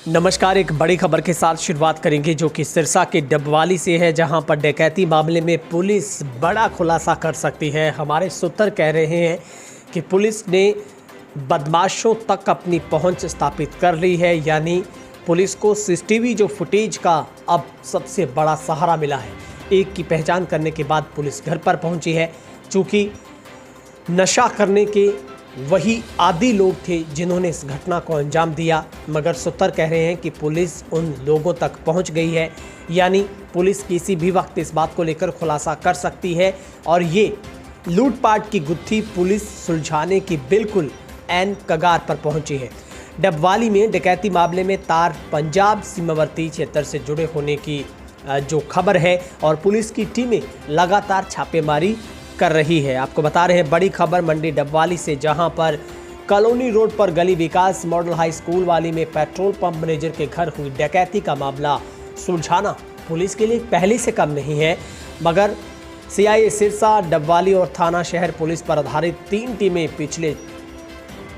नमस्कार। एक बड़ी खबर के साथ शुरुआत करेंगे जो कि सिरसा के डबवाली से है, जहां पर डकैती मामले में पुलिस बड़ा खुलासा कर सकती है। हमारे सूत्र कह रहे हैं कि पुलिस ने बदमाशों तक अपनी पहुंच स्थापित कर ली है, यानी पुलिस को सीसीटीवी जो फुटेज का अब सबसे बड़ा सहारा मिला है। एक की पहचान करने के बाद पुलिस घर पर पहुंची है। चूँकि नशा करने के वही आदि लोग थे जिन्होंने इस घटना को अंजाम दिया, मगर सूत्र कह रहे हैं कि पुलिस उन लोगों तक पहुंच गई है, यानी पुलिस किसी भी वक्त इस बात को लेकर खुलासा कर सकती है और ये लूटपाट की गुत्थी पुलिस सुलझाने की बिल्कुल ऐन कगार पर पहुंची है। डबवाली में डकैती मामले में तार पंजाब सीमावर्ती क्षेत्र से जुड़े होने की जो खबर है और पुलिस की टीमें लगातार छापेमारी कर रही है। आपको बता रहे हैं बड़ी खबर मंडी डबवाली से, जहां पर कॉलोनी रोड पर गली विकास मॉडल हाई स्कूल वाली में पेट्रोल पंप मैनेजर के घर हुई डकैती का मामला सुलझाना पुलिस के लिए पहले से कम नहीं है, मगर सीआईए सिरसा, डबवाली और थाना शहर पुलिस पर आधारित 3 टीमें पिछले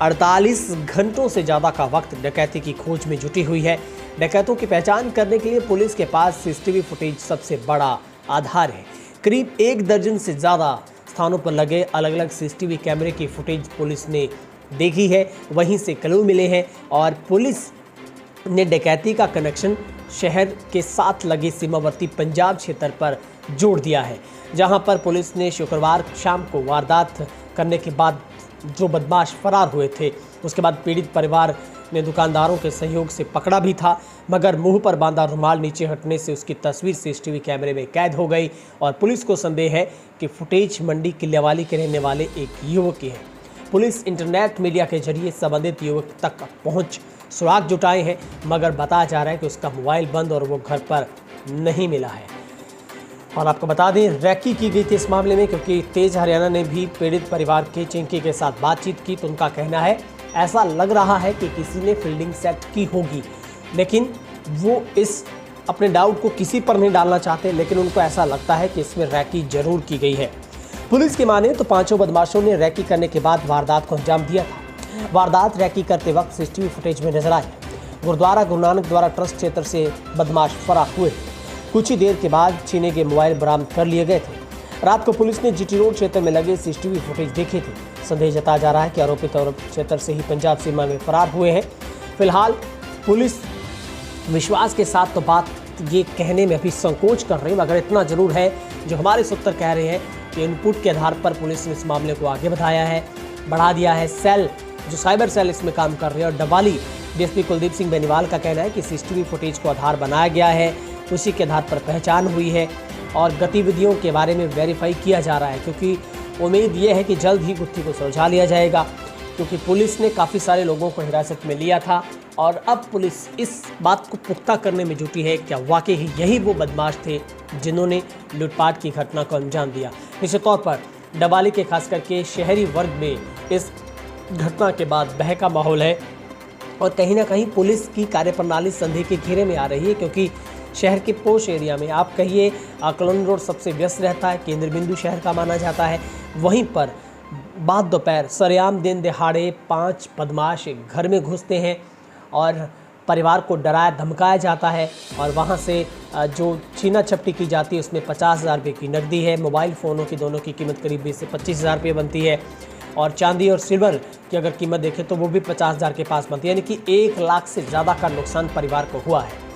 48 घंटों से ज़्यादा का वक्त डकैती की खोज में जुटी हुई है। डकैतों की पहचान करने के लिए पुलिस के पास सीसीटीवी फुटेज सबसे बड़ा आधार है। करीब 1 दर्जन से ज़्यादा स्थानों पर लगे अलग अलग सीसीटीवी कैमरे की फुटेज पुलिस ने देखी है, वहीं से क्लू मिले हैं और पुलिस ने डकैती का कनेक्शन शहर के साथ लगे सीमावर्ती पंजाब क्षेत्र पर जोड़ दिया है, जहां पर पुलिस ने शुक्रवार शाम को वारदात करने के बाद जो बदमाश फरार हुए थे, उसके बाद पीड़ित परिवार ने दुकानदारों के सहयोग से पकड़ा भी था, मगर मुंह पर बांधा रुमाल नीचे हटने से उसकी तस्वीर सीसीटीवी कैमरे में कैद हो गई और पुलिस को संदेह है कि फुटेज मंडी किल्लेवाली के रहने वाले एक युवक की है। पुलिस इंटरनेट मीडिया के जरिए संबंधित युवक तक पहुंच सुराग जुटाए हैं, मगर बताया जा रहा है कि उसका मोबाइल बंद और वो घर पर नहीं मिला है। और आपको बता दें, रैकी की गई थी इस मामले में, क्योंकि तेज हरियाणा ने भी पीड़ित परिवार के चिंकी के साथ बातचीत की, तो उनका कहना है ऐसा लग रहा है कि किसी ने फील्डिंग सेट की होगी, लेकिन वो इस अपने डाउट को किसी पर नहीं डालना चाहते, लेकिन उनको ऐसा लगता है कि इसमें रैकी जरूर की गई है। पुलिस की माने तो 5 बदमाशों ने रैकी करने के बाद वारदात को अंजाम दिया था। वारदात रैकी करते वक्त सीसीटीवी फुटेज में नजर आई। गुरुद्वारा गुरु नानक द्वारा ट्रस्ट क्षेत्र से बदमाश फरार हुए। कुछ ही देर के बाद छीने गए मोबाइल बरामद कर लिए गए थे। रात को पुलिस ने जीटी रोड क्षेत्र में लगे सीसीटीवी फुटेज देखे थे। संदेह जताया जा रहा है कि आरोपित और क्षेत्र से ही पंजाब सीमा में फरार हुए हैं। फिलहाल पुलिस विश्वास के साथ तो बात ये कहने में अभी संकोच कर रही है, मगर इतना जरूर है जो हमारे सूत्र कह रहे हैं कि इनपुट के आधार पर पुलिस ने इस मामले को आगे बढ़ा दिया है। सेल जो साइबर सेल इसमें काम कर रहे हैं और डबवाली डीएसपी कुलदीप सिंह बेनीवाल का कहना है कि सीसीटीवी फुटेज को आधार बनाया गया है, उसी के आधार पर पहचान हुई है और गतिविधियों के बारे में वेरीफाई किया जा रहा है, क्योंकि उम्मीद ये है कि जल्द ही गुत्थी को सुलझा लिया जाएगा, क्योंकि पुलिस ने काफ़ी सारे लोगों को हिरासत में लिया था और अब पुलिस इस बात को पुख्ता करने में जुटी है क्या वाकई ही यही वो बदमाश थे जिन्होंने लूटपाट की घटना को अंजाम दिया। निश्चित तौर पर डबवाली के खास करके शहरी वर्ग में इस घटना के बाद बहका माहौल है और कहीं ना कहीं पुलिस की कार्यप्रणाली संदेह के घेरे में आ रही है, क्योंकि शहर के पोश एरिया में आप कहिए कॉलोनी रोड सबसे व्यस्त रहता है, केंद्र बिंदु शहर का माना जाता है। वहीं पर बाद दोपहर सरेआम दिन दहाड़े 5 बदमाश घर में घुसते हैं और परिवार को डराया धमकाया जाता है और वहां से जो छीना झपटी की जाती है उसमें 50,000 रुपये की नकदी है। मोबाइल फ़ोनों की दोनों की कीमत करीब 20 से 25,000 रुपये बनती है और चांदी और सिल्वर की अगर कीमत देखें तो वो भी 50,000 के पास बनती है, यानी कि 1 लाख से ज़्यादा का नुकसान परिवार को हुआ है।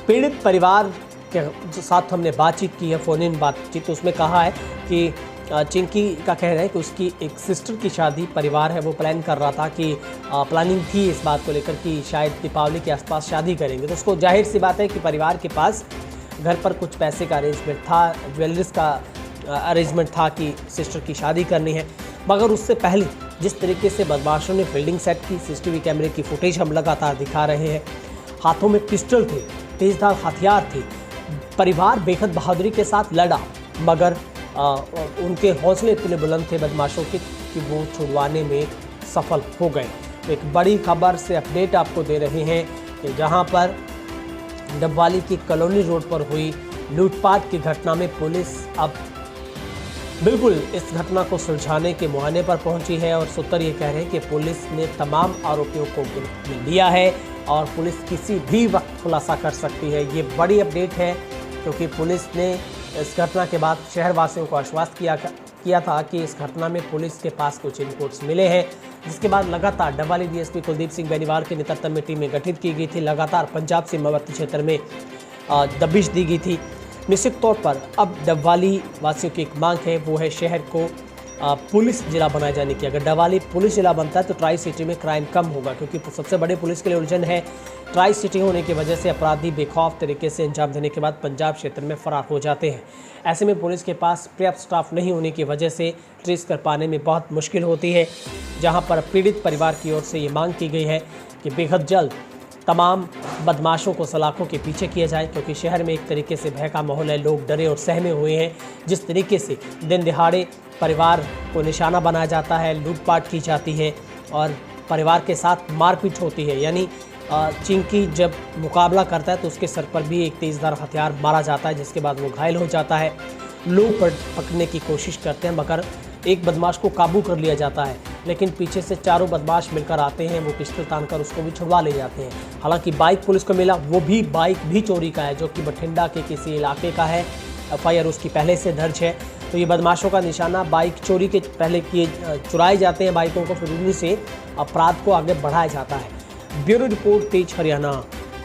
पीड़ित परिवार के साथ हमने बातचीत की है, फ़ोन इन बातचीत, तो उसमें कहा है कि चिंकी का कहना है कि उसकी एक सिस्टर की शादी परिवार है वो प्लान कर रहा था कि प्लानिंग थी इस बात को लेकर कि शायद दीपावली के आसपास शादी करेंगे, तो उसको जाहिर सी बात है कि परिवार के पास घर पर कुछ पैसे का अरेंजमेंट था, ज्वेलरीज का अरेंजमेंट था कि सिस्टर की शादी करनी है। मगर उससे पहले जिस तरीके से बदमाशों ने फील्डिंग सेट की, सीसीटीवी कैमरे की फुटेज हम लगातार दिखा रहे हैं, हाथों में पिस्टल थे, तेजधार हथियार थे, परिवार बेहद बहादुरी के साथ लड़ा, मगर उनके हौसले इतने बुलंद थे बदमाशों के कि वो छुड़वाने में सफल हो गए। तो एक बड़ी खबर से अपडेट आपको दे रहे हैं कि जहां पर डबवाली की कॉलोनी रोड पर हुई लूटपाट की घटना में पुलिस अब बिल्कुल इस घटना को सुलझाने के मुहाने पर पहुंची है और सूत्र ये कह रहे हैं कि पुलिस ने तमाम आरोपियों को गिरफ्त में लिया है और पुलिस किसी भी वक्त खुलासा कर सकती है। ये बड़ी अपडेट है क्योंकि पुलिस ने इस घटना के बाद शहरवासियों को आश्वस्त किया था कि इस घटना में पुलिस के पास कुछ इनपुट्स मिले हैं, जिसके बाद लगातार डबवाली डीएसपी कुलदीप सिंह बेनीवाल के नेतृत्व में टीमें गठित की गई थी। लगातार पंजाब सीमावर्ती क्षेत्र में दबिश दी गई थी। निश्चित तौर पर अब डबवाली वासियों की एक मांग है, वो है शहर को पुलिस जिला बनाए जाने की। अगर डबवाली पुलिस जिला बनता है तो ट्राई सिटी में क्राइम कम होगा, क्योंकि सबसे बड़े पुलिस के लिए उलझन है ट्राई सिटी होने की वजह से अपराधी बेखौफ तरीके से अंजाम देने के बाद पंजाब क्षेत्र में फरार हो जाते हैं। ऐसे में पुलिस के पास पर्याप्त स्टाफ नहीं होने की वजह से ट्रेस कर पाने में बहुत मुश्किल होती है। जहाँ पर पीड़ित परिवार की ओर से ये मांग की गई है कि बेहद जल्द तमाम बदमाशों को सलाखों के पीछे किया जाए, क्योंकि शहर में एक तरीके से भय का माहौल है। लोग डरे और सहमे हुए हैं। जिस तरीके से दिन दिहाड़े परिवार को निशाना बनाया जाता है, लूटपाट की जाती है और परिवार के साथ मारपीट होती है, यानी चिंकी जब मुकाबला करता है तो उसके सर पर भी एक तेज़धार हथियार मारा जाता है, जिसके बाद वो घायल हो जाता है। लोग पकड़ने की कोशिश करते हैं मगर एक बदमाश को काबू कर लिया जाता है, लेकिन पीछे से चारों बदमाश मिलकर आते हैं, वो पिस्टल तानकर उसको भी छुड़वा ले जाते हैं। हालांकि बाइक पुलिस को मिला, वो भी बाइक भी चोरी का है, जो कि बठिंडा के किसी इलाके का है। एफआईआर उसकी पहले से दर्ज है। तो ये बदमाशों का निशाना बाइक चोरी के पहले चुराए जाते हैं बाइकों को, फिर उन्हीं से अपराध को आगे बढ़ाया जाता है। ब्यूरो रिपोर्ट, तेज हरियाणा।